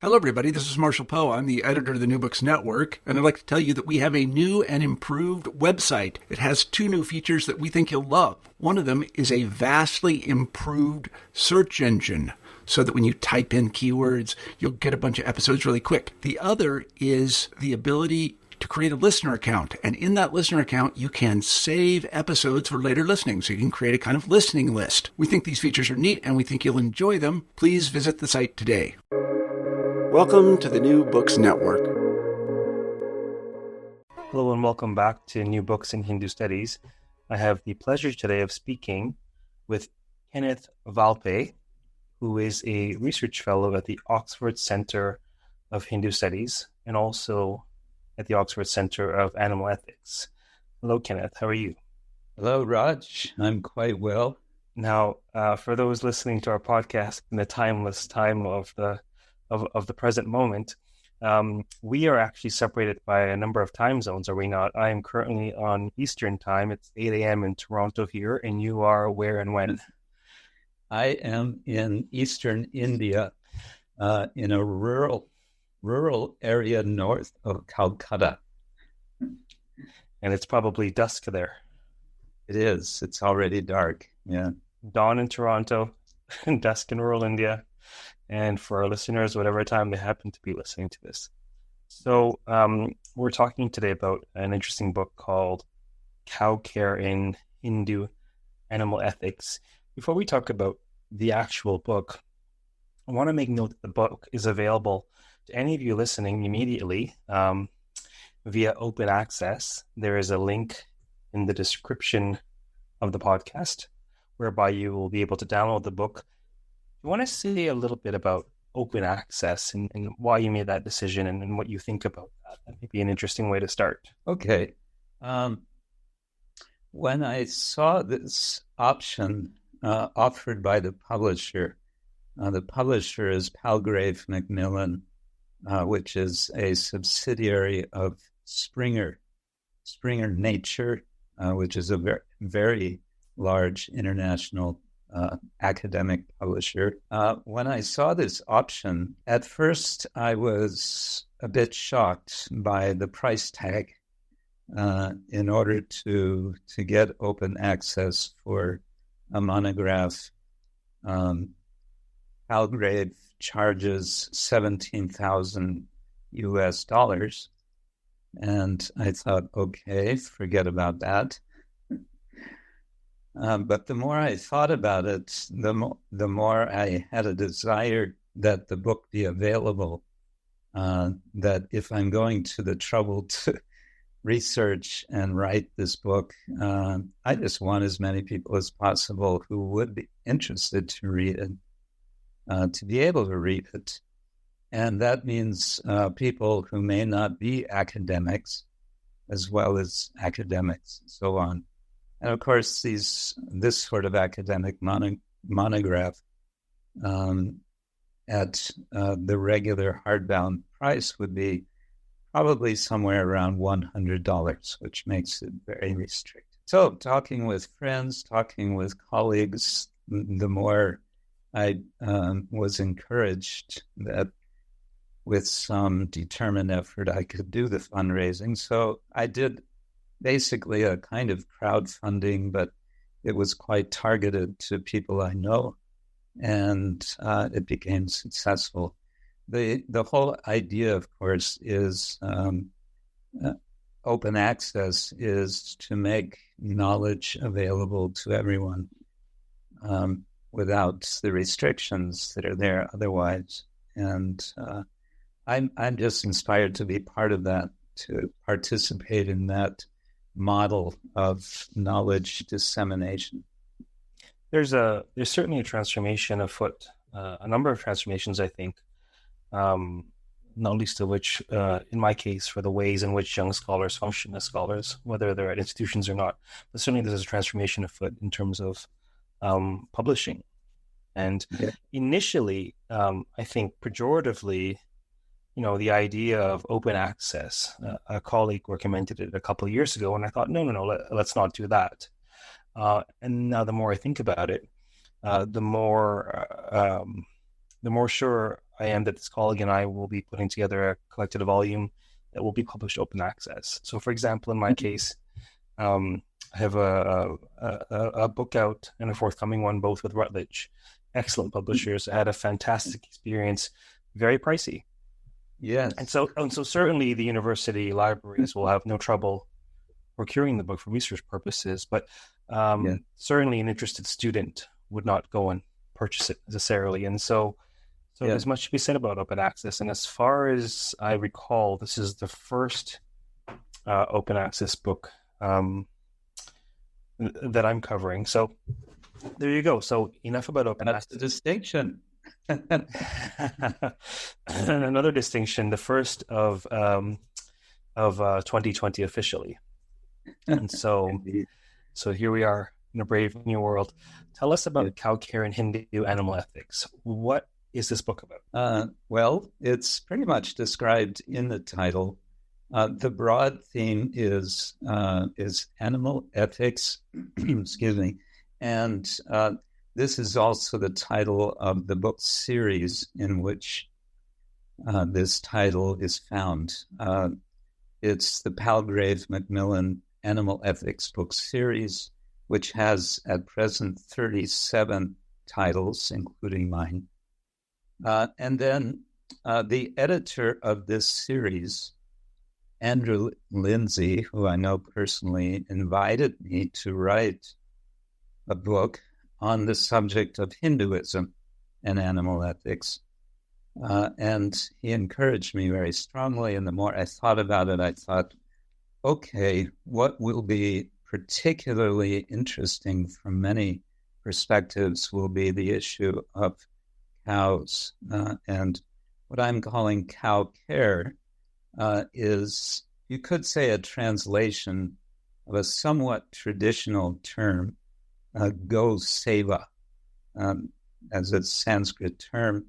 Hello, everybody. This is Marshall Poe. I'm the editor of the New Books Network, and I'd like to tell you that we have a new and improved website. It has two new features that we think you'll love. One of them is a vastly improved search engine, so that when you type in keywords, you'll get a bunch of episodes really quick. The other is the ability to create a listener account, and in that listener account, you can save episodes for later listening, so you can create a kind of listening list. We think these features are neat, and we think you'll enjoy them. Please visit the site today. Welcome to the New Books Network. Hello and welcome back to New Books in Hindu Studies. I have the pleasure today of speaking with Kenneth Valpey, who is a research fellow at the Oxford Centre of Hindu Studies and also at the Oxford Centre of Animal Ethics. Hello, Kenneth. How are you? Hello, Raj. I'm quite well. Now, for those listening to our podcast in the timeless time of the present moment, we are actually separated by a number of time zones, are we not? I am currently on Eastern time. It's 8 a.m. in Toronto here, and you are where and when? I am in Eastern India, in a rural area north of Calcutta. And it's probably dusk there. It is. It's already dark. Yeah. Dawn in Toronto, dusk in rural India. And for our listeners, whatever time they happen to be listening to this. So we're talking today about an interesting book called Cow Care in Hindu Animal Ethics. Before we talk about the actual book, I want to make note that the book is available to any of you listening immediately via open access. There is a link in the description of the podcast whereby you will be able to download the book. You want to say a little bit about open access and why you made that decision and what you think about that? That may be an interesting way to start. Okay. When I saw this option offered by the publisher is Palgrave Macmillan, which is a subsidiary of Springer Nature, which is a very, very large international academic publisher. When I saw this option, at first I was a bit shocked by the price tag. In order to get open access for a monograph, Palgrave charges $17,000, and I thought, okay, forget about that. But the more I thought about it, the more I had a desire that the book be available, that if I'm going to the trouble to research and write this book, I just want as many people as possible who would be interested to read it, to be able to read it. And that means people who may not be academics, as well as academics and so on. And of course, this sort of academic monograph at the regular hardbound price would be probably somewhere around $100, which makes it very restricted. So talking with friends, talking with colleagues, the more I was encouraged that with some determined effort, I could do the fundraising. So I did basically a kind of crowdfunding, but it was quite targeted to people I know, and it became successful. The whole idea, of course, is open access is to make knowledge available to everyone without the restrictions that are there otherwise. And I'm just inspired to be part of that, to participate in that model of knowledge dissemination. There's certainly a transformation afoot, a number of transformations, I think, not least of which, in my case, for the ways in which young scholars function as scholars, whether they're at institutions or not. But certainly there's a transformation afoot in terms of publishing. And initially, I think pejoratively, the idea of open access, a colleague recommended it a couple of years ago, and I thought, no, let's not do that. And now the more I think about it, the more sure I am that this colleague and I will be putting together a collected volume that will be published open access. So, for example, in my case, I have a book out and a forthcoming one, both with Routledge. Excellent publishers. I had a fantastic experience, very pricey. Yes. And so certainly the university libraries will have no trouble procuring the book for research purposes, but certainly an interested student would not go and purchase it necessarily. And so there's much to be said about open access. And as far as I recall, this is the first open access book that I'm covering. So there you go. So enough about open access. That's the distinction. And another distinction, the first of 2020 officially. And so here we are in a brave new world. Tell us about cow care and Hindu animal ethics. What is this book about? Well, it's pretty much described in the title. The broad theme is animal ethics. Excuse me, and this is also the title of the book series in which this title is found. It's the Palgrave Macmillan Animal Ethics book series, which has at present 37 titles, including mine. And then the editor of this series, Andrew Lindsay, who I know personally, invited me to write a book on the subject of Hinduism and animal ethics. And he encouraged me very strongly. And the more I thought about it, I thought, okay, what will be particularly interesting from many perspectives will be the issue of cows. And what I'm calling cow care is, you could say, a translation of a somewhat traditional term, go seva, as a Sanskrit term,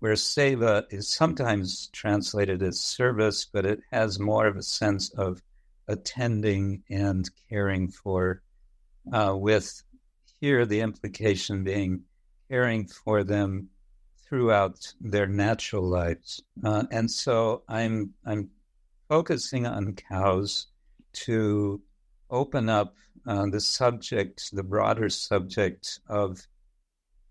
where seva is sometimes translated as service, but it has more of a sense of attending and caring for, with here the implication being caring for them throughout their natural lives. And so I'm focusing on cows to open up the broader subject of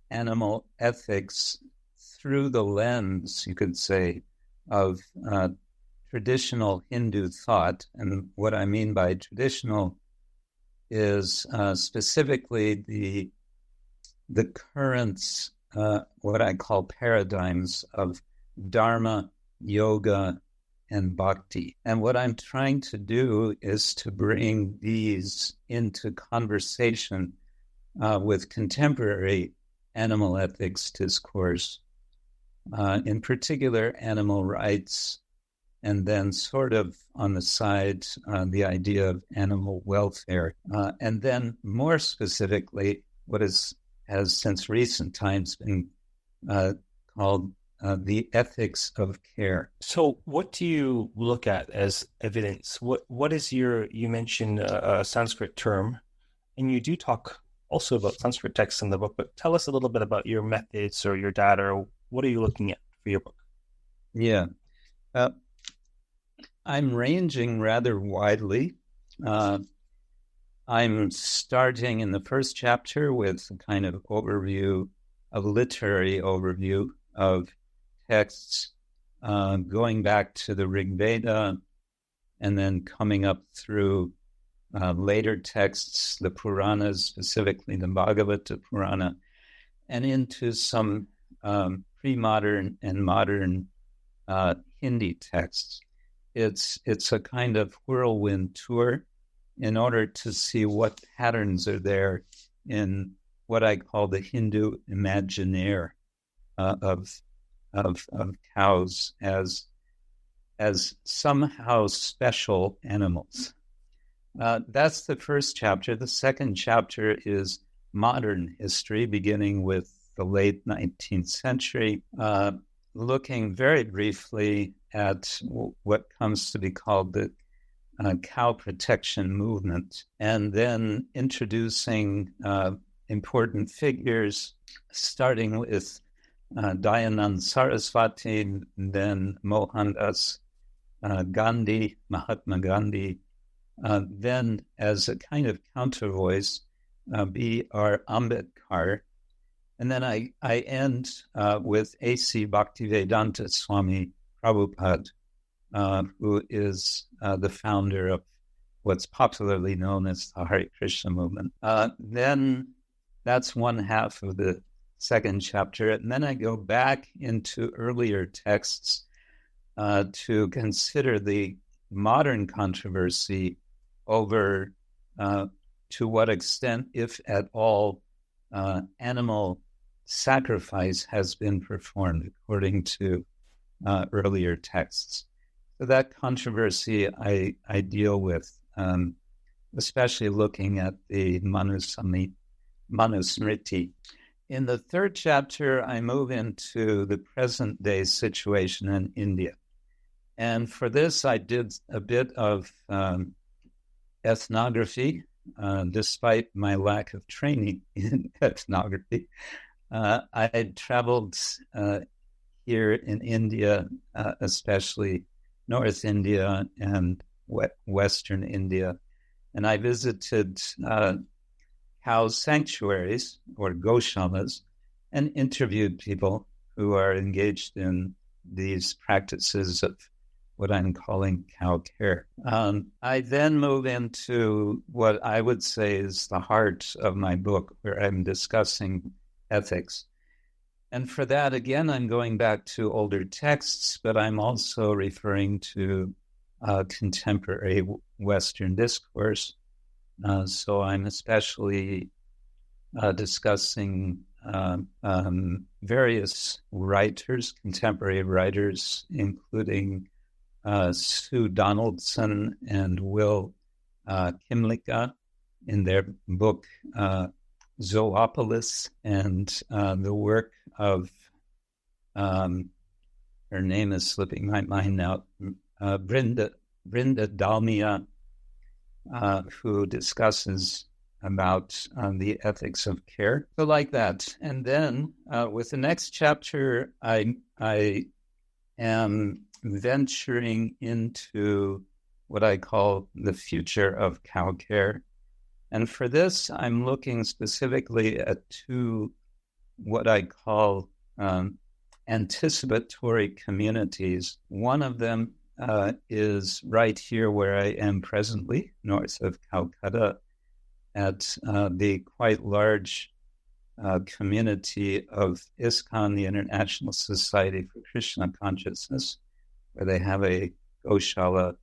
animal ethics through the lens, you could say, of traditional Hindu thought. And what I mean by traditional is specifically the currents, what I call paradigms of Dharma, yoga, and bhakti. And what I'm trying to do is to bring these into conversation with contemporary animal ethics discourse, in particular animal rights, and then sort of on the side, the idea of animal welfare. And then more specifically, what has since recent times been called the ethics of care. So what do you look at as evidence? What is you mentioned a Sanskrit term, and you do talk also about Sanskrit texts in the book, but tell us a little bit about your methods or your data, or what are you looking at for your book? Yeah. I'm ranging rather widely. I'm starting in the first chapter with a kind of literary overview of texts, going back to the Rig Veda, and then coming up through later texts, the Puranas, specifically the Bhagavata Purana, and into some pre-modern and modern Hindi texts. It's a kind of whirlwind tour in order to see what patterns are there in what I call the Hindu imaginaire of cows as somehow special animals. That's the first chapter. The second chapter is modern history, beginning with the late 19th century, looking very briefly at what comes to be called the cow protection movement, and then introducing important figures, starting with Dayanand Saraswati, then Mohandas Gandhi, Mahatma Gandhi, then as a kind of counter voice, B.R. Ambedkar. And then I end with A.C. Bhaktivedanta Swami Prabhupada, who is the founder of what's popularly known as the Hare Krishna movement. Then that's one half of the second chapter. And then I go back into earlier texts to consider the modern controversy over to what extent, if at all, animal sacrifice has been performed according to earlier texts. So that controversy I deal with, especially looking at the Manusmriti. In the third chapter, I move into the present day situation in India. And for this, I did a bit of ethnography, despite my lack of training in ethnography. I had traveled here in India, especially North India and Western India, and I visited cow sanctuaries or goshalas and interviewed people who are engaged in these practices of what I'm calling cow care. I then move into what I would say is the heart of my book, where I'm discussing ethics. And for that, again, I'm going back to older texts, but I'm also referring to contemporary Western discourse. So I'm especially discussing various writers, contemporary writers, including Sue Donaldson and Will Kimlicka in their book Zoopolis, and the work of, her name is slipping my mind now, Brinda Dalmia, who discusses about the ethics of care. So like that. And then with the next chapter, I am venturing into what I call the future of cow care. And for this, I'm looking specifically at two, what I call anticipatory communities. One of them is right here where I am presently, north of Calcutta, at the quite large community of ISKCON, the International Society for Krishna Consciousness, where they have a goshala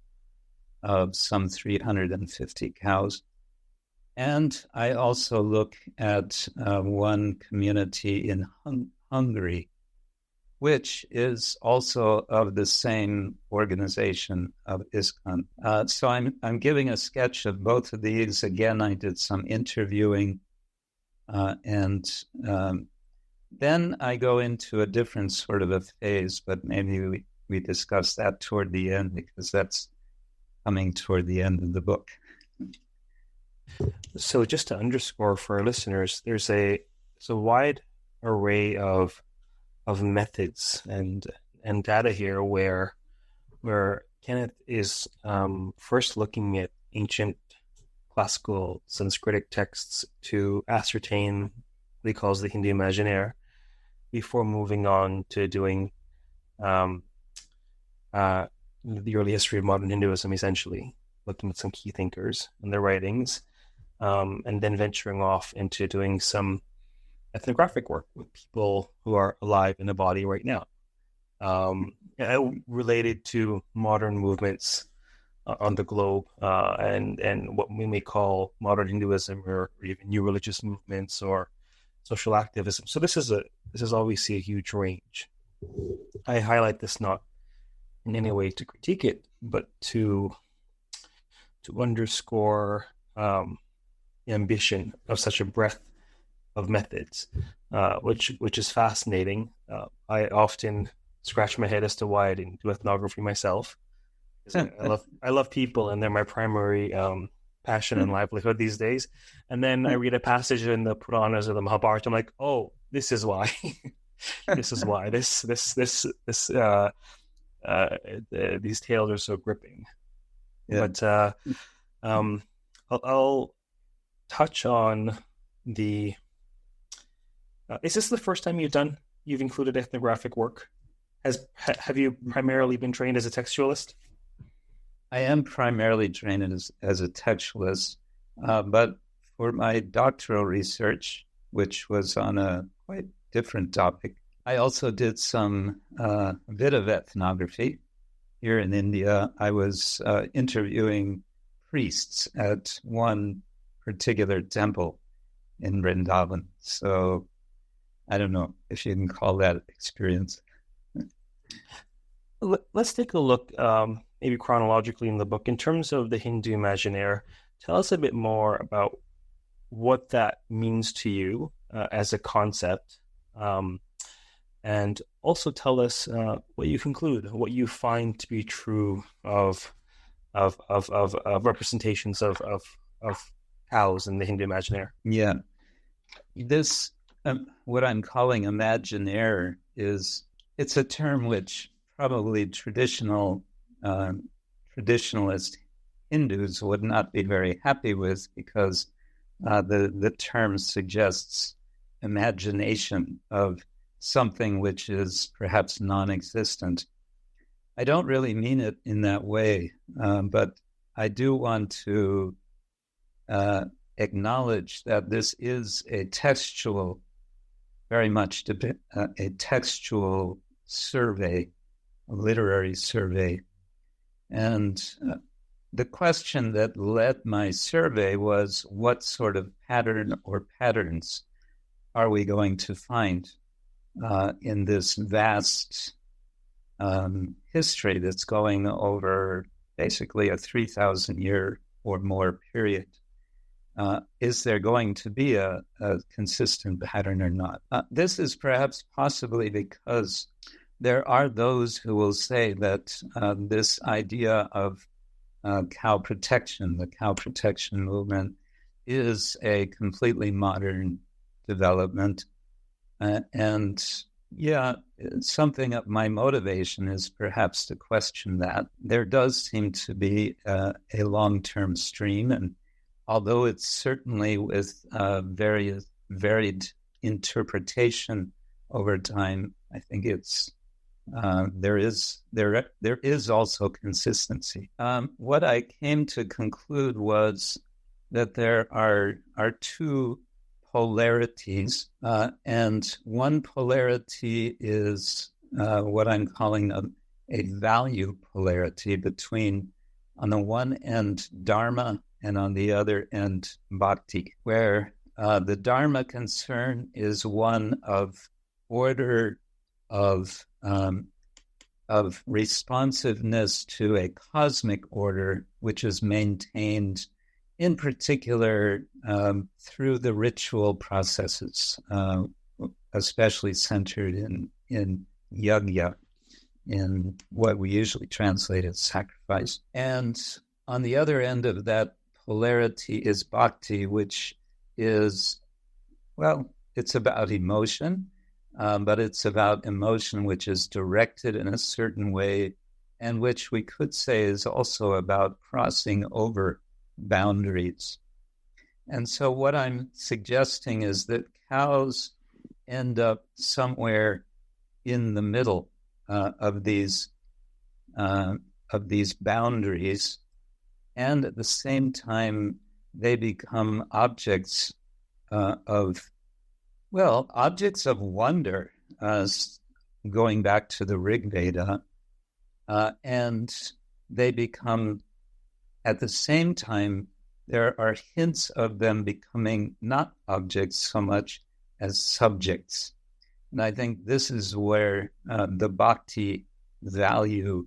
of some 350 cows. And I also look at one community in Hungary, which is also of the same organization of ISKCON. So I'm giving a sketch of both of these. Again, I did some interviewing, and then I go into a different sort of a phase, but maybe we discuss that toward the end, because that's coming toward the end of the book. So just to underscore for our listeners, there's a wide array of methods and data here where Kenneth is first looking at ancient classical Sanskritic texts to ascertain what he calls the Hindu imaginaire, before moving on to doing the early history of modern Hinduism, essentially looking at some key thinkers and their writings, and then venturing off into doing some ethnographic work with people who are alive in the body right now, related to modern movements on the globe, and what we may call modern Hinduism, or even new religious movements or social activism. So this is obviously a huge range. I highlight this not in any way to critique it, but to underscore the ambition of such a breadth of methods, which is fascinating. I often scratch my head as to why I didn't do ethnography myself. I love people, and they're my primary passion and livelihood these days. And then I read a passage in the Puranas or the Mahabharata. I'm like, oh, this is why. this is why these tales are so gripping. Yeah. But I'll touch on the. Is this the first time you've included ethnographic work? Have you primarily been trained as a textualist? I am primarily trained as a textualist, but for my doctoral research, which was on a quite different topic, I also did a bit of ethnography. Here in India, I was interviewing priests at one particular temple in Vrindavan. So I don't know if you can call that experience. Let's take a look, maybe chronologically in the book. In terms of the Hindu imaginaire, tell us a bit more about what that means to you as a concept, and also tell us what you conclude, what you find to be true of representations of cows in the Hindu imaginaire. Yeah, this what I'm calling imaginaire it's a term which probably traditionalist Hindus would not be very happy with, because the term suggests imagination of something which is perhaps non-existent. I don't really mean it in that way, but I do want to acknowledge that this is a textual, very much a textual survey, a literary survey. And the question that led my survey was, what sort of pattern or patterns are we going to find in this vast history that's going over basically a 3,000-year or more period? Is there going to be a consistent pattern or not? This is perhaps possibly because there are those who will say that this idea of cow protection, the cow protection movement, is a completely modern development. And something of my motivation is perhaps to question that. There does seem to be a long-term stream, and although it's certainly with varied interpretation over time, I think there is also consistency. What I came to conclude was that there are two polarities, and one polarity is what I'm calling a value polarity between, on the one end, Dharma, and on the other end, Bhakti, where the Dharma concern is one of order, of responsiveness to a cosmic order, which is maintained in particular through the ritual processes, especially centered in yajna, in what we usually translate as sacrifice. And on the other end of that polarity is bhakti, which is, it's about emotion, but it's about emotion which is directed in a certain way, and which we could say is also about crossing over boundaries. And so what I'm suggesting is that cows end up somewhere in the middle of these boundaries, and at the same time they become objects of wonder, going back to the Rig Veda, and they become, at the same time, there are hints of them becoming not objects so much as subjects. And I think this is where the bhakti value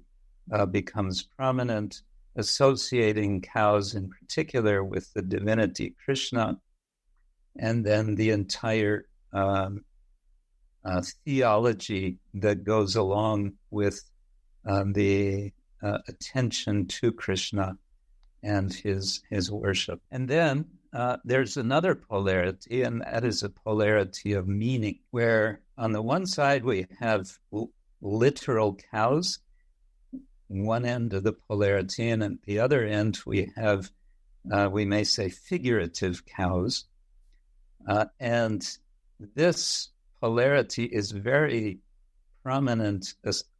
becomes prominent, associating cows in particular with the divinity Krishna, and then the entire theology that goes along with the attention to Krishna and his worship. And then there's another polarity, and that is a polarity of meaning, where on the one side we have literal cows, one end of the polarity, and at the other end we have, we may say, figurative cows. And this polarity is very prominent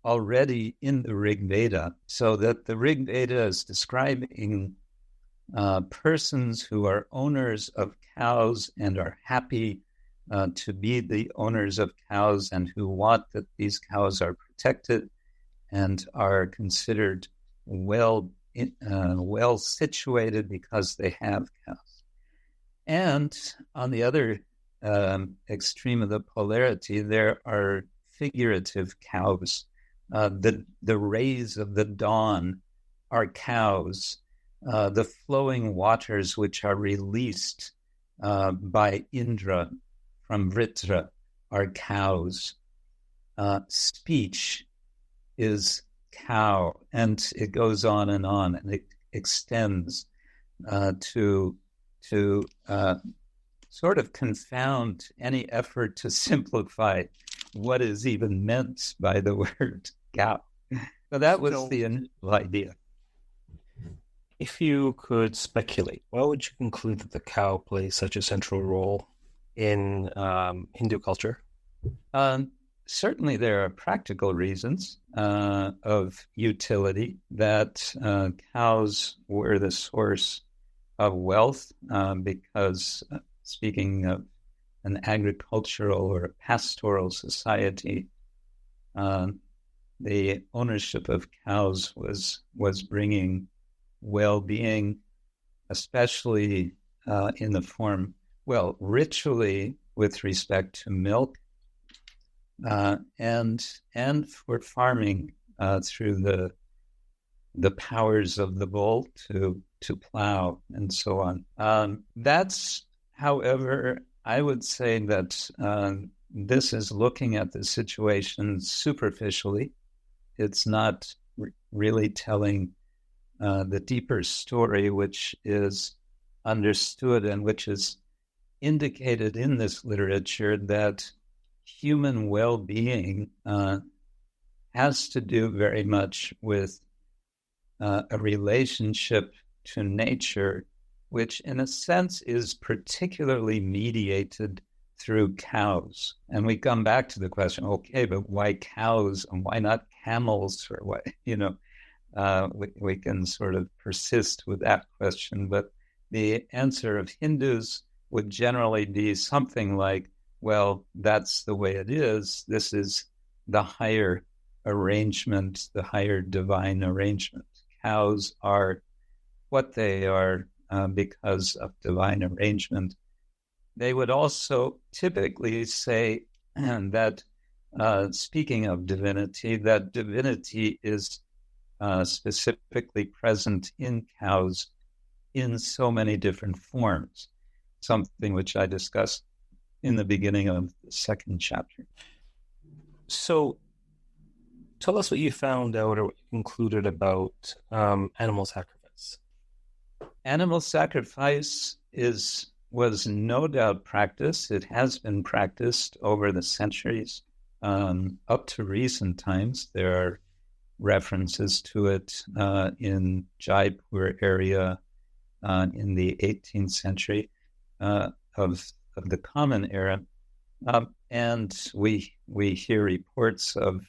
already in the Rig Veda, so that the Rig Veda is describing persons who are owners of cows and are happy to be the owners of cows, and who want that these cows are protected and are considered well situated because they have cows. And on the other extreme of the polarity, there are figurative cows. The rays of the dawn are cows. The flowing waters which are released by Indra from Vritra are cows. Speech is cow, and it goes on, and it extends to sort of confound any effort to simplify what is even meant by the word cow. So that was the initial idea. If you could speculate, why would you conclude that the cow plays such a central role in Hindu culture? Certainly there are practical reasons of utility, that cows were the source of wealth because, speaking of an agricultural or a pastoral society, the ownership of cows was bringing well-being, especially in the form, ritually with respect to milk, and for farming through the powers of the bull to plow and so on. That's, however, I would say that this is looking at the situation superficially. It's not really telling the deeper story, which is understood and which is indicated in this literature, that human well-being has to do very much with a relationship to nature, which in a sense is particularly mediated through cows. And we come back to the question, okay, but why cows and why not camels, or why, we can sort of persist with that question. But the answer of Hindus would generally be something like, well, that's the way it is. This is the higher arrangement, the higher divine arrangement. Cows are what they are because of divine arrangement. They would also typically say that, speaking of divinity, that divinity is specifically present in cows in so many different forms, something which I discussed in the beginning of the second chapter. So tell us what you found out or what you concluded about animal sacrifice. Animal sacrifice was no doubt practiced. It has been practiced over the centuries. Up to recent times, there are references to it in Jaipur area in the 18th century of the Common Era. And we hear reports of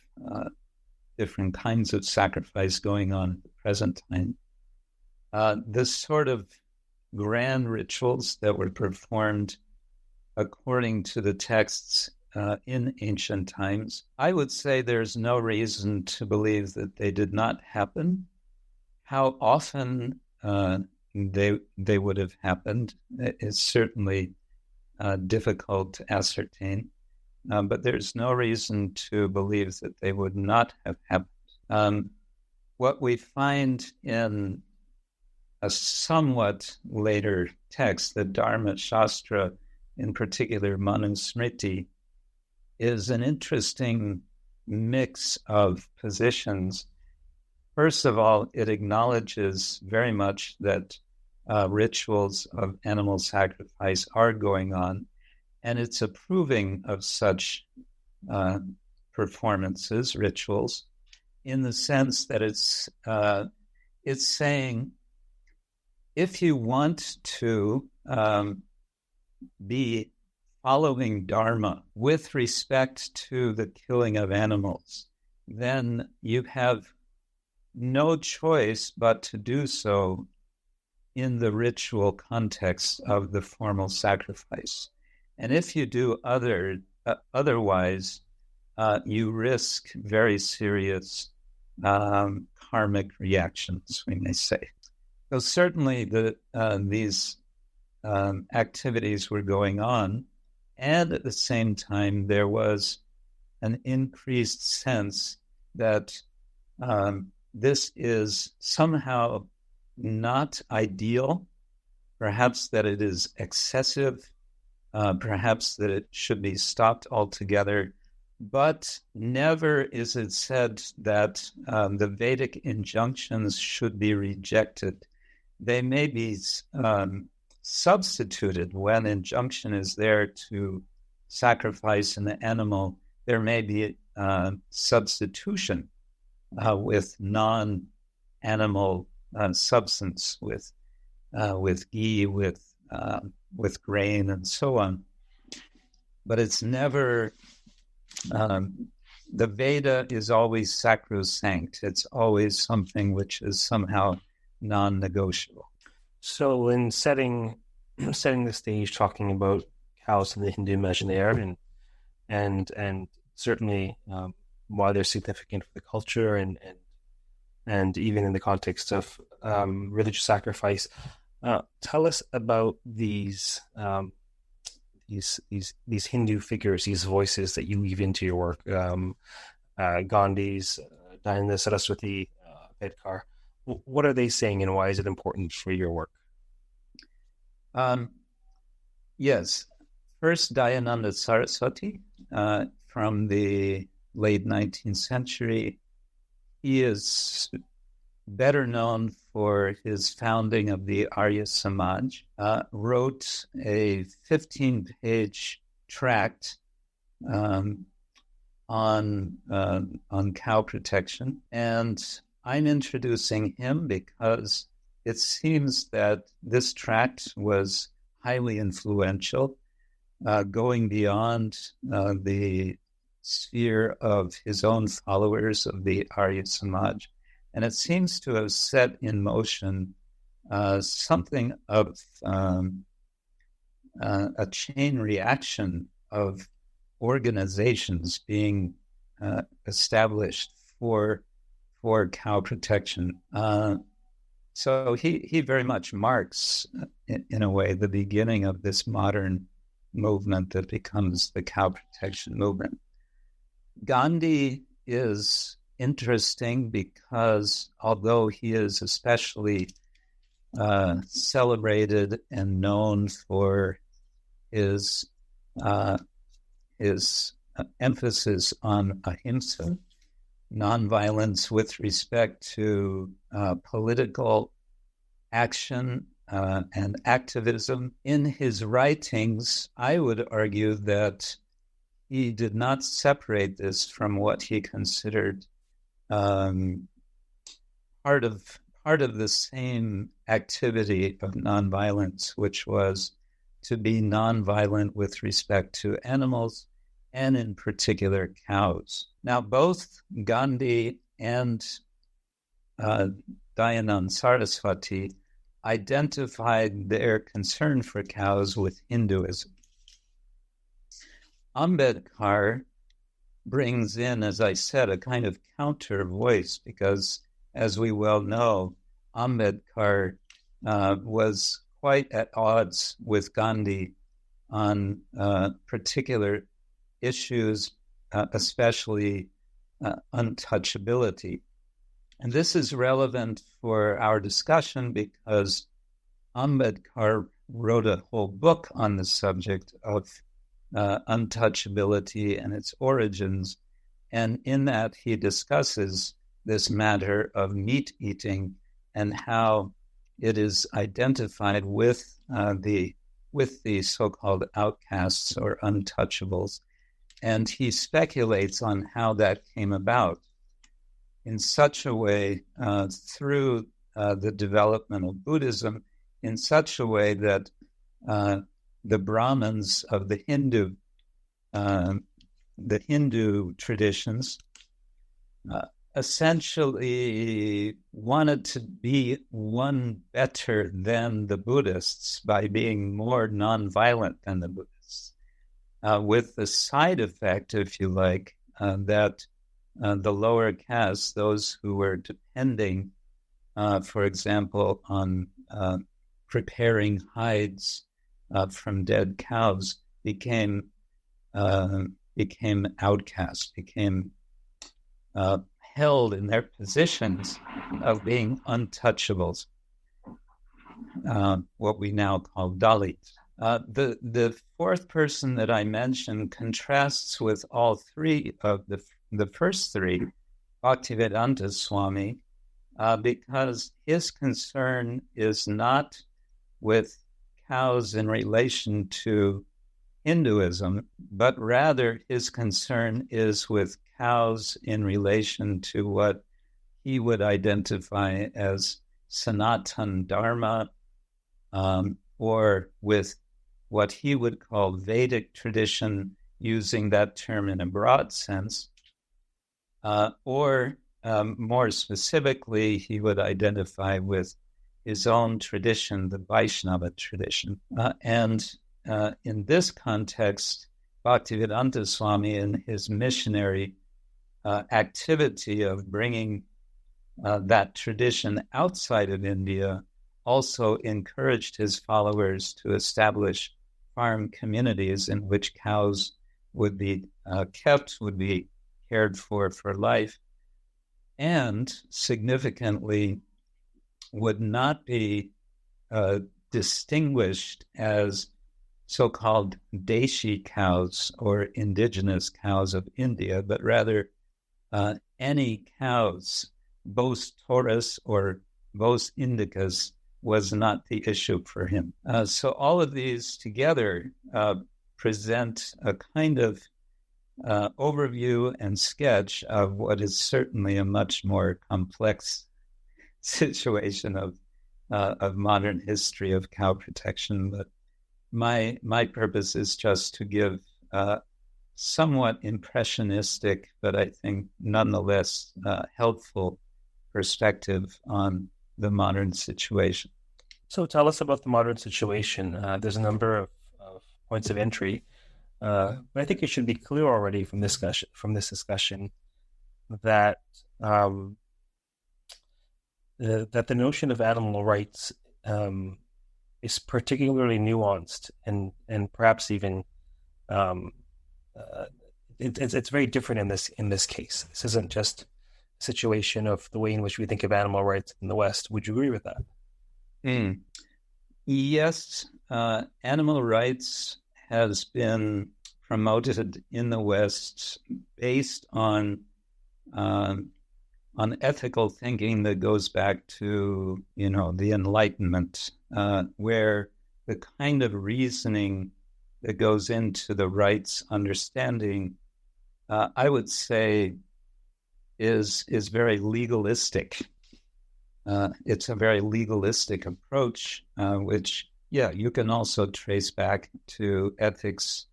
different kinds of sacrifice going on at the present time. This sort of grand rituals that were performed according to the texts in ancient times, I would say there's no reason to believe that they did not happen. How often they would have happened is certainly difficult to ascertain, but there's no reason to believe that they would not have happened. What we find in a somewhat later text, the Dharma Shastra, in particular Manusmriti, is an interesting mix of positions. First of all, it acknowledges very much that rituals of animal sacrifice are going on, and it's approving of such performances, rituals, in the sense that it's saying, if you want to be following Dharma with respect to the killing of animals, then you have no choice but to do so in the ritual context of the formal sacrifice. And if you do otherwise, you risk very serious karmic reactions, we may say. So certainly these activities were going on, and at the same time there was an increased sense that this is somehow not ideal, perhaps that it is excessive, perhaps that it should be stopped altogether, but never is it said that the Vedic injunctions should be rejected. They may be substituted when injunction is there to sacrifice an animal. There may be substitution with non-animal substance, with ghee, with grain, and so on. But it's never. The Veda is always sacrosanct. It's always something which is somehow non-negotiable. So, in setting the stage, talking about cows in the Hindu imaginaire, and certainly why they're significant for the culture, and even in the context of religious sacrifice, tell us about these Hindu figures, these voices that you weave into your work. Gandhi's, Dayananda Saraswati, Ambedkar. What are they saying, and why is it important for your work? Yes. First, Dayananda Saraswati from the late 19th century. He is better known for his founding of the Arya Samaj, wrote a 15-page tract on cow protection. And I'm introducing him because it seems that this tract was highly influential, going beyond the sphere of his own followers of the Arya Samaj. And it seems to have set in motion something of a chain reaction of organizations being established for cow protection. So he very much marks, in a way, the beginning of this modern movement that becomes the cow protection movement. Gandhi is interesting because although he is especially celebrated and known for his emphasis on ahimsa, nonviolence with respect to political action and activism, in his writings, I would argue that he did not separate this from what he considered part of the same activity of nonviolence, which was to be nonviolent with respect to animals, and in particular cows. Now, both Gandhi and Dayananda Saraswati identified their concern for cows with Hinduism. Ambedkar brings in, as I said, a kind of counter voice because, as we well know, Ambedkar was quite at odds with Gandhi on particular issues, especially untouchability. And this is relevant for our discussion because Ambedkar wrote a whole book on the subject of untouchability and its origins. And in that, he discusses this matter of meat eating and how it is identified with the so-called outcasts or untouchables. And he speculates on how that came about in such a way through the development of Buddhism, in such a way that the Brahmins of the Hindu traditions essentially wanted to be one better than the Buddhists by being more nonviolent than the Buddhists, with the side effect, if you like, that the lower castes, those who were depending, for example, on preparing hides from dead cows, became outcasts, became held in their positions of being untouchables, what we now call Dalits. The fourth person that I mentioned contrasts with all three of the first three, Bhaktivedanta Swami, because his concern is not with cows in relation to Hinduism, but rather his concern is with cows in relation to what he would identify as Sanatan Dharma, or with what he would call Vedic tradition, using that term in a broad sense, or more specifically, he would identify with his own tradition, the Vaishnava tradition. And in this context, Bhaktivedanta Swami, in his missionary activity of bringing that tradition outside of India, also encouraged his followers to establish farm communities in which cows would be kept, would be cared for life, and significantly would not be distinguished as so-called Deshi cows or indigenous cows of India, but rather any cows, Bos taurus or Bos indicus, was not the issue for him. So all of these together present a kind of overview and sketch of what is certainly a much more complex situation of modern history of cow protection. But my purpose is just to give somewhat impressionistic, but I think nonetheless helpful perspective on the modern situation. So tell us about the modern situation. There's a number of points of entry, but I think it should be clear already from this discussion that that the notion of animal rights is particularly nuanced and perhaps even it's very different in this case. This isn't just a situation of the way in which we think of animal rights in the West. Would you agree with that? Yes, animal rights has been promoted in the West based on ethical thinking that goes back to, the Enlightenment, where the kind of reasoning that goes into the rights understanding, I would say, is very legalistic. It's a very legalistic approach, which, you can also trace back to ethics.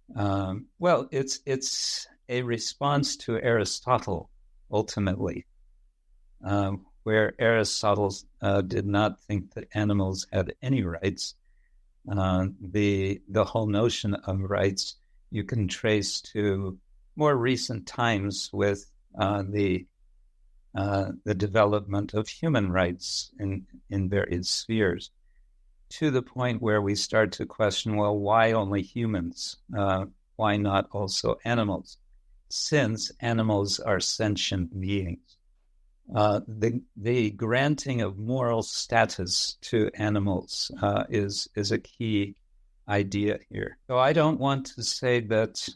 Well, it's a response to Aristotle, ultimately, where Aristotle did not think that animals had any rights. The whole notion of rights you can trace to more recent times with the development of human rights in various spheres, to the point where we start to question, well, why only humans? Why not also animals? Since animals are sentient beings. The granting of moral status to animals is a key idea here. So I don't want to say that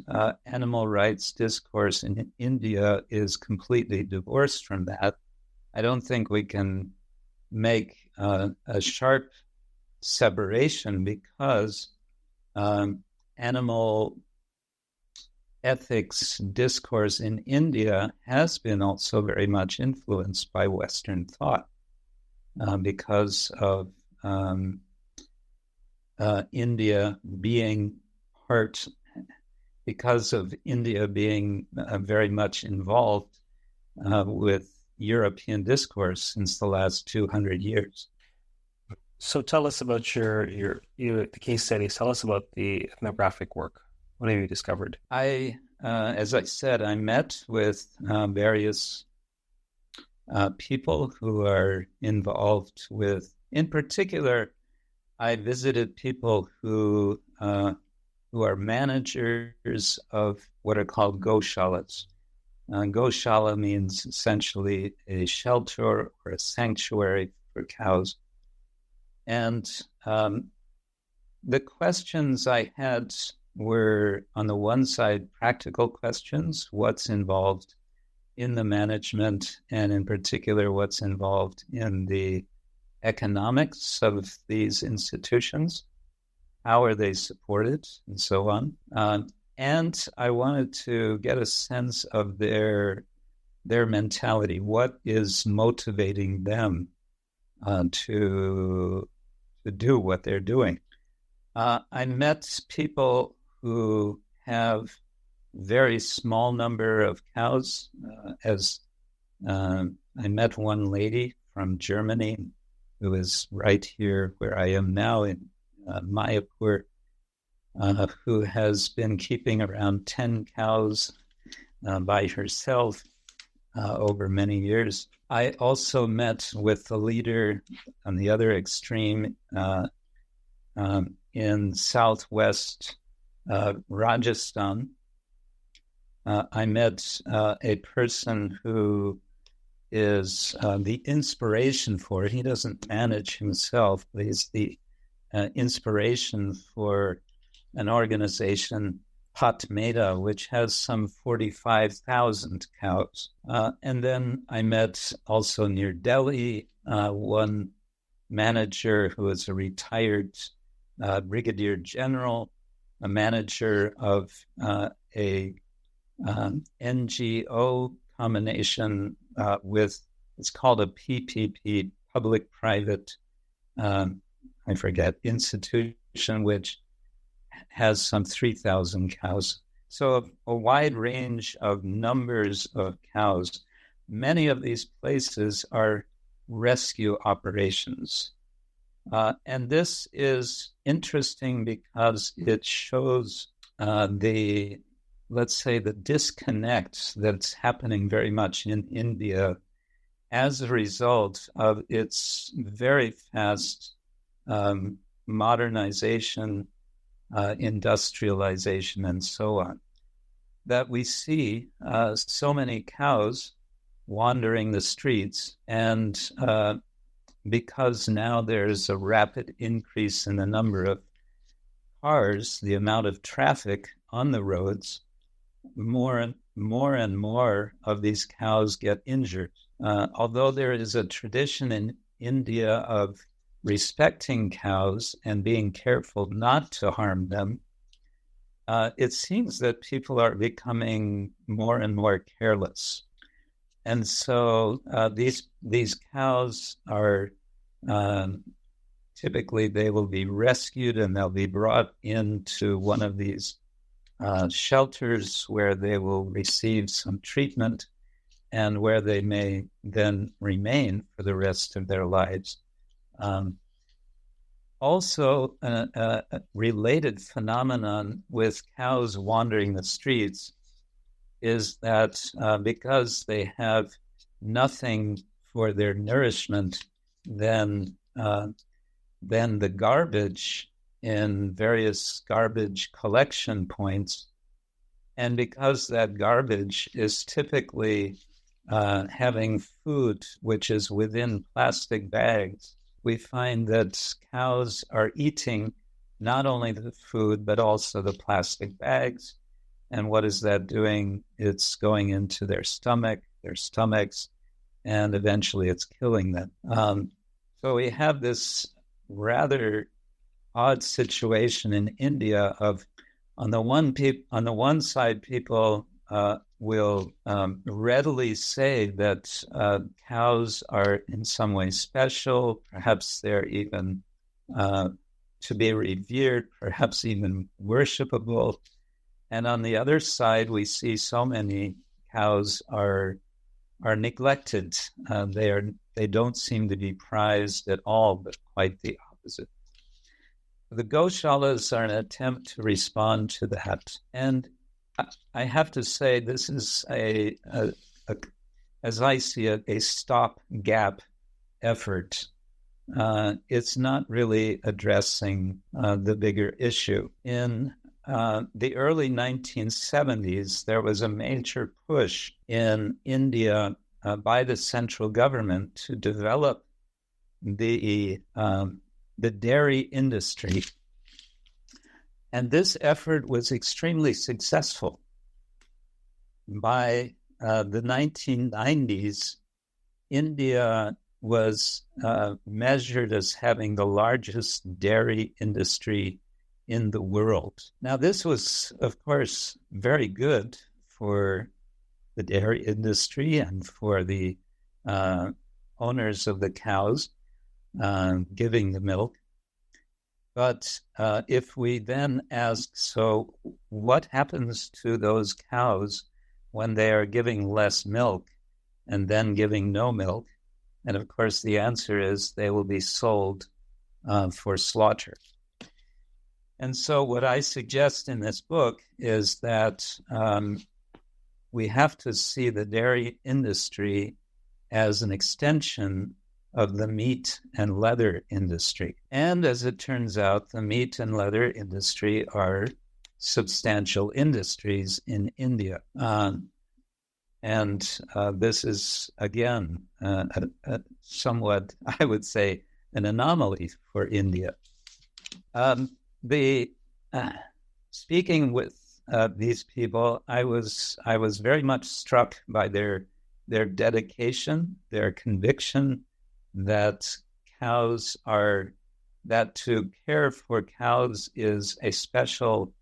animal rights discourse in India is completely divorced from that. I don't think we can make a sharp separation because animal ethics discourse in India has been also very much influenced by Western thought because of India being very much involved with European discourse since the last 200 years. So tell us about the case studies. Tell us about the ethnographic work. What have you discovered? As I said, I met with various people who are involved with, in particular, I visited people who are managers of what are called goshalas. Goshala means essentially a shelter or a sanctuary for cows. And the questions I had were, on the one side, practical questions, what's involved in the management, and in particular, what's involved in the economics of these institutions, how are they supported, and so on. And I wanted to get a sense of their mentality. What is motivating them to do what they're doing? I met people who have very small number of cows. I met one lady from Germany who is right here where I am now in Mayapur, who has been keeping around 10 cows by herself over many years. I also met with the leader on the other extreme in southwest Rajasthan. I met a person who is the inspiration for it. He doesn't manage himself, but he's the inspiration for an organization, Patmeda, which has some 45,000 cows. And then I met also near Delhi one manager who is a retired brigadier general, a manager of a NGO combination with, it's called a PPP, public-private, institution, which has some 3,000 cows. So a wide range of numbers of cows. Many of these places are rescue operations. And this is interesting because it shows let's say, the disconnect that's happening very much in India as a result of its very fast modernization, industrialization, and so on. That we see so many cows wandering the streets, and because now there's a rapid increase in the number of cars, the amount of traffic on the roads, more and more of these cows get injured. Although there is a tradition in India of respecting cows and being careful not to harm them, it seems that people are becoming more and more careless. And so these cows are typically, they will be rescued and they'll be brought into one of these shelters where they will receive some treatment and where they may then remain for the rest of their lives. Also, a related phenomenon with cows wandering the streets is that because they have nothing for their nourishment, then the garbage in various garbage collection points, and because that garbage is typically having food which is within plastic bags, we find that cows are eating not only the food but also the plastic bags. And what is that doing? It's going into their stomachs, and eventually it's killing them. So we have this rather odd situation in India of, on the one side, people will readily say that cows are in some way special. Perhaps they're even to be revered, perhaps even worshipable. And on the other side, we see so many cows are neglected. They don't seem to be prized at all, but quite the opposite. The Goshalas are an attempt to respond to that. And I have to say, this is as I see it, a stopgap effort. It's not really addressing the bigger issue. In the early 1970s, there was a major push in India by the central government to develop the dairy industry. And this effort was extremely successful. By the 1990s, India was measured as having the largest dairy industry in the world. Now, this was, of course, very good for the dairy industry and for the owners of the cows giving the milk. But if we then ask, so what happens to those cows when they are giving less milk and then giving no milk? And of course, the answer is they will be sold for slaughter. And so what I suggest in this book is that we have to see the dairy industry as an extension of the meat and leather industry. And as it turns out, the meat and leather industry are substantial industries in India. And this is, again, somewhat, I would say, an anomaly for India. Speaking with these people, I was very much struck by their dedication, their conviction that to care for cows is a special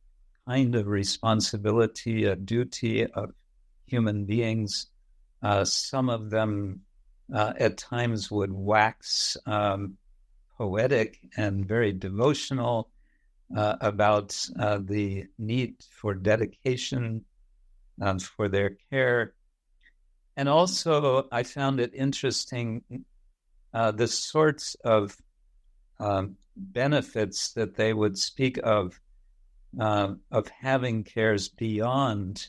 kind of responsibility, a duty of human beings. Some of them at times would wax poetic and very devotional about the need for dedication for their care. And also, I found it interesting the sorts of benefits that they would speak of having cares beyond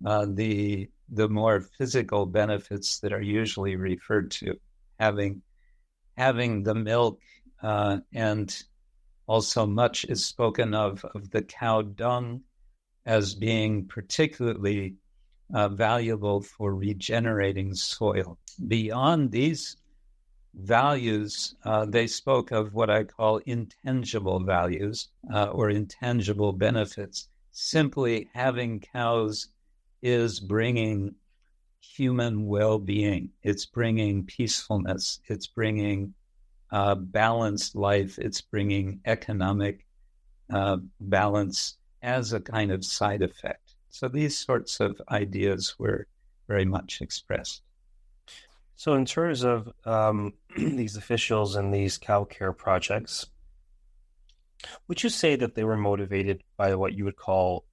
the more physical benefits that are usually referred to, having the milk, and also much is spoken of the cow dung as being particularly valuable for regenerating soil. Beyond these values, they spoke of what I call intangible values or intangible benefits. Simply having cows is bringing human well-being. It's bringing peacefulness. It's bringing balanced life. It's bringing economic balance as a kind of side effect. So these sorts of ideas were very much expressed. So in terms of these officials and these cow care projects, would you say that they were motivated by what you would call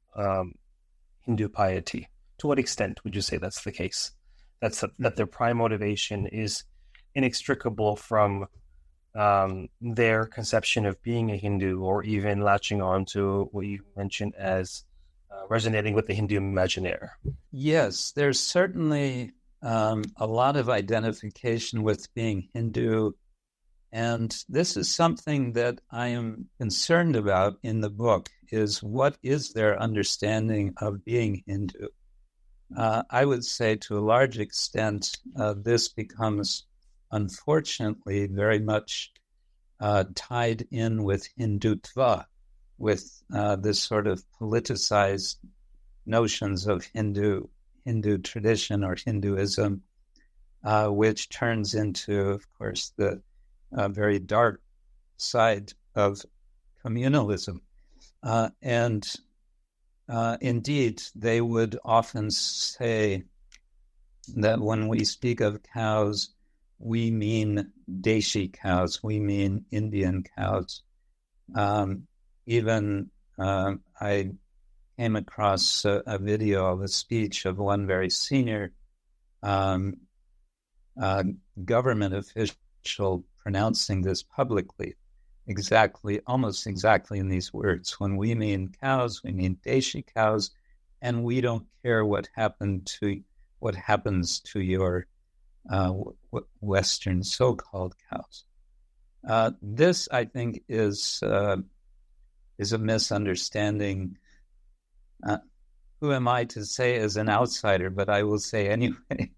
Hindu piety? To what extent would you say that's the case? That their prime motivation is inextricable from their conception of being a Hindu, or even latching on to what you mentioned as resonating with the Hindu imaginaire? Yes, there's certainly a lot of identification with being Hindu. And this is something that I am concerned about in the book, is what is their understanding of being Hindu? I would say to a large extent, this becomes, unfortunately, very much tied in with Hindutva, with this sort of politicized notions of Hindu tradition or Hinduism, which turns into, of course, the very dark side of communalism. And indeed, they would often say that when we speak of cows, we mean Deshi cows, we mean Indian cows. I came across a video of a speech of one very senior government official pronouncing this publicly, almost exactly in these words. When we mean cows, we mean Deshi cows, and we don't care what happens to your Western so-called cows. This, I think, is a misunderstanding. Who am I to say as an outsider? But I will say anyway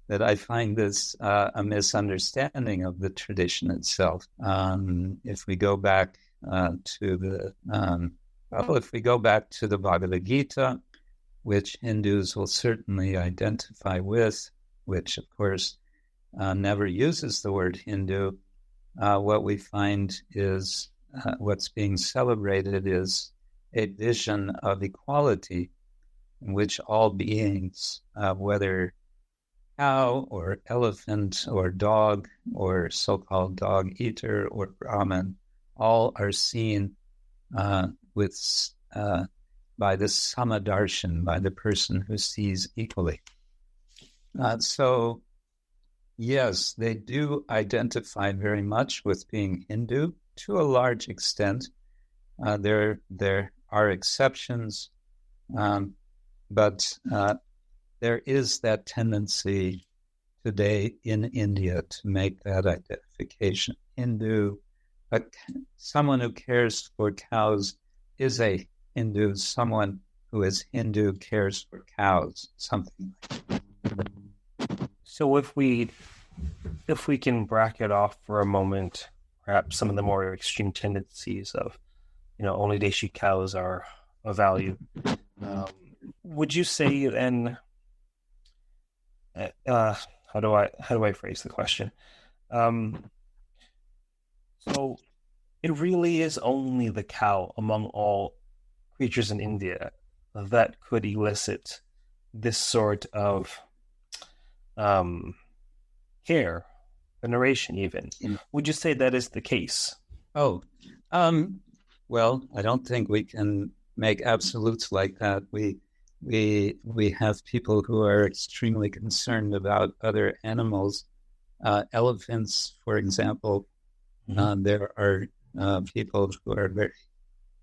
that I find this a misunderstanding of the tradition itself. If we go back to the Bhagavad Gita, which Hindus will certainly identify with, which of course never uses the word Hindu, what we find is what's being celebrated is a vision of equality in which all beings, whether cow or elephant or dog or so-called dog eater or Brahmin, all are seen by the Samadarshan, by the person who sees equally. So, yes, they do identify very much with being Hindu to a large extent. There are exceptions, but there is that tendency today in India to make that identification. Hindu, someone who cares for cows is a Hindu. Someone who is Hindu cares for cows, something like that. So if we can bracket off for a moment, perhaps some of the more extreme tendencies of, only Deshi cows are of value. Would you say then? How do I phrase the question? So it really is only the cow among all creatures in India that could elicit this sort of care, veneration even. Would you say that is the case? Well, I don't think we can make absolutes like that. We have people who are extremely concerned about other animals. Elephants, for example, there are people who are very,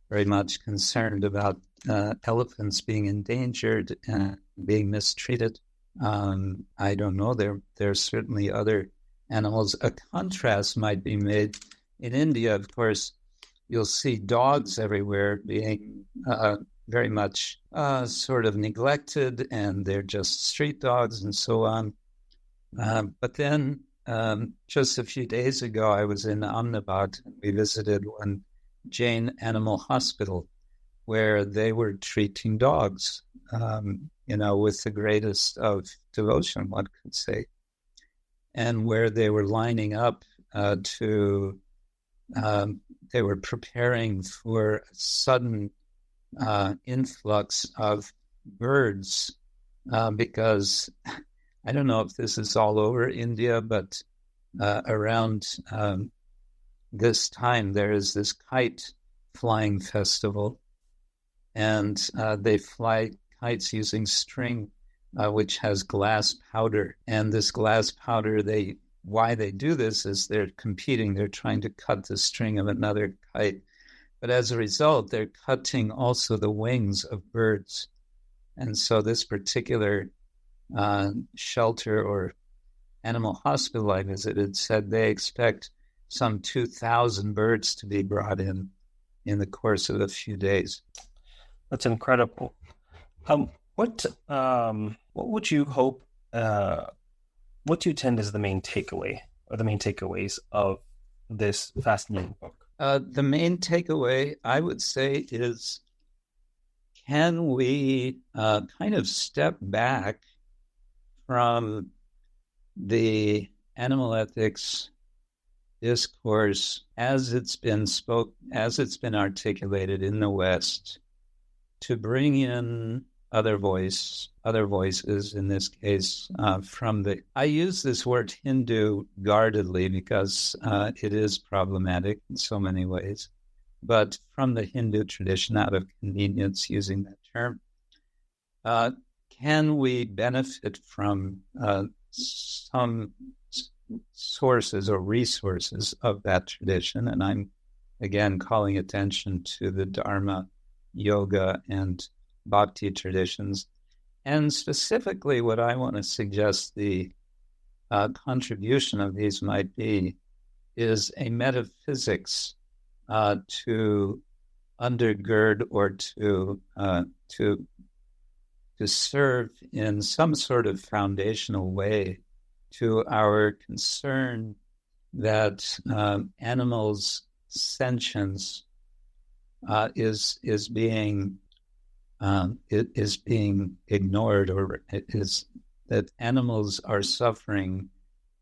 very much concerned about elephants being endangered and being mistreated. I don't know. There are certainly other animals. A contrast might be made. In India, of course, you'll see dogs everywhere being very much sort of neglected, and they're just street dogs and so on. But then just a few days ago, I was in Ahmedabad. We visited one Jain animal hospital where they were treating dogs, with the greatest of devotion, one could say, and where they were lining up they were preparing for a sudden influx of birds because I don't know if this is all over India, but around this time there is this kite flying festival, and they fly kites using string which has glass powder. And this glass powder, why they do this is they're competing. They're trying to cut the string of another kite. But as a result, they're cutting also the wings of birds. And so this particular shelter or animal hospital I visited said they expect some 2,000 birds to be brought in the course of a few days. That's incredible. What would you hope? What do you tend as the main takeaway or the main takeaways of this fascinating book? The main takeaway, I would say, is can we kind of step back from the animal ethics discourse as it's been articulated in the West, to bring in other voices, in this case, I use this word Hindu guardedly because it is problematic in so many ways, but from the Hindu tradition, out of convenience using that term, can we benefit from some sources or resources of that tradition? And I'm, again, calling attention to the Dharma, yoga, and bhakti traditions. And specifically, what I want to suggest the contribution of these might be is a metaphysics to undergird or to serve in some sort of foundational way to our concern that animals' sentience is being ignored, or it is that animals are suffering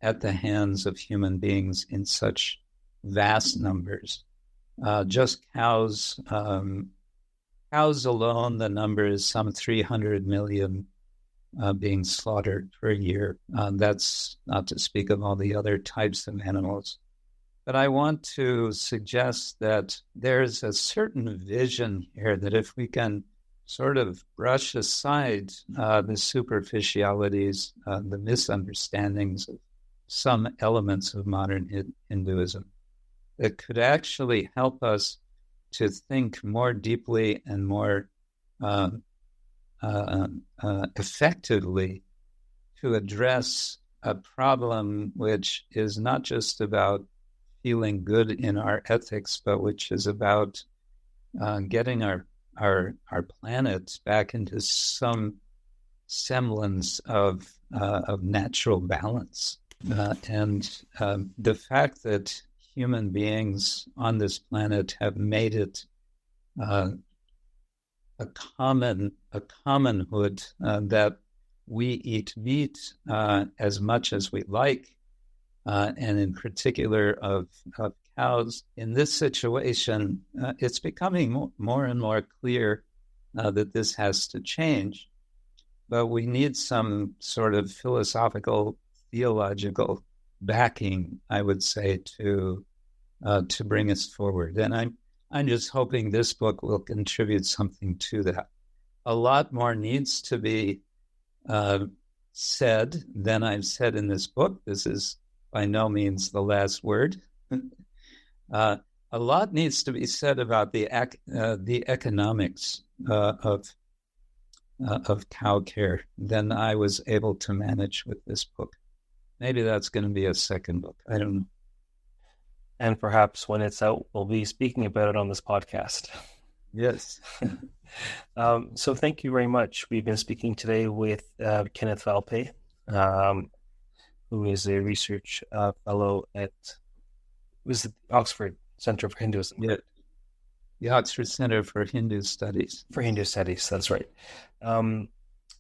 at the hands of human beings in such vast numbers. Just cows alone, the number is some 300 million being slaughtered per year. That's not to speak of all the other types of animals. But I want to suggest that there's a certain vision here that if we can sort of brush aside the superficialities, the misunderstandings of some elements of modern Hinduism, that could actually help us to think more deeply and more effectively to address a problem which is not just about feeling good in our ethics, but which is about getting our planet back into some semblance of natural balance. And the fact that human beings on this planet have made it a commonhood that we eat meat as much as we like, and in particular of cows. In this situation, it's becoming more and more clear that this has to change, but we need some sort of philosophical, theological backing, I would say, to bring us forward. And I'm just hoping this book will contribute something to that. A lot more needs to be said than I've said in this book. This is by no means the last word. A lot needs to be said about the economics of cow care than I was able to manage with this book. Maybe that's going to be a second book. I don't know. And perhaps when it's out, we'll be speaking about it on this podcast. Yes. So thank you very much. We've been speaking today with Kenneth Valpey, who is a research fellow at the Oxford Center for Hinduism. Yeah. The Oxford Center for Hindu Studies. For Hindu Studies, that's right.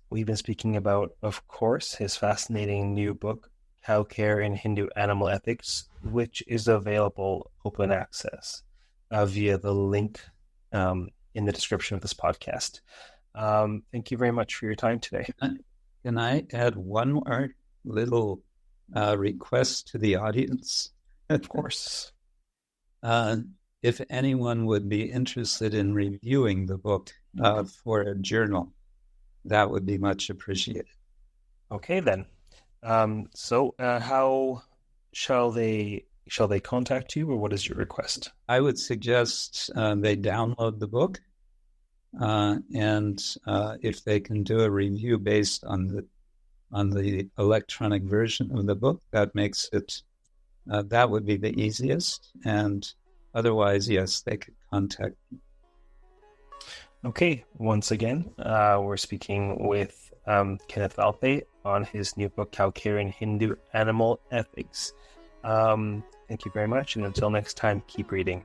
We've been speaking about, of course, his fascinating new book, Cow Care in Hindu Animal Ethics, which is available open access via the link in the description of this podcast. Thank you very much for your time today. Can I add one more little request to the audience? Of course. If anyone would be interested in reviewing the book for a journal, that would be much appreciated. Okay, then. So how shall they contact you, or what is your request? I would suggest they download the book, and if they can do a review based on the electronic version of the book, that makes it that would be the easiest. And otherwise, yes, they could contact me. Okay, once again, we're speaking with Kenneth Valpey on his new book, Cow Care in Hindu Animal Ethics. Thank you very much, and until next time, keep reading.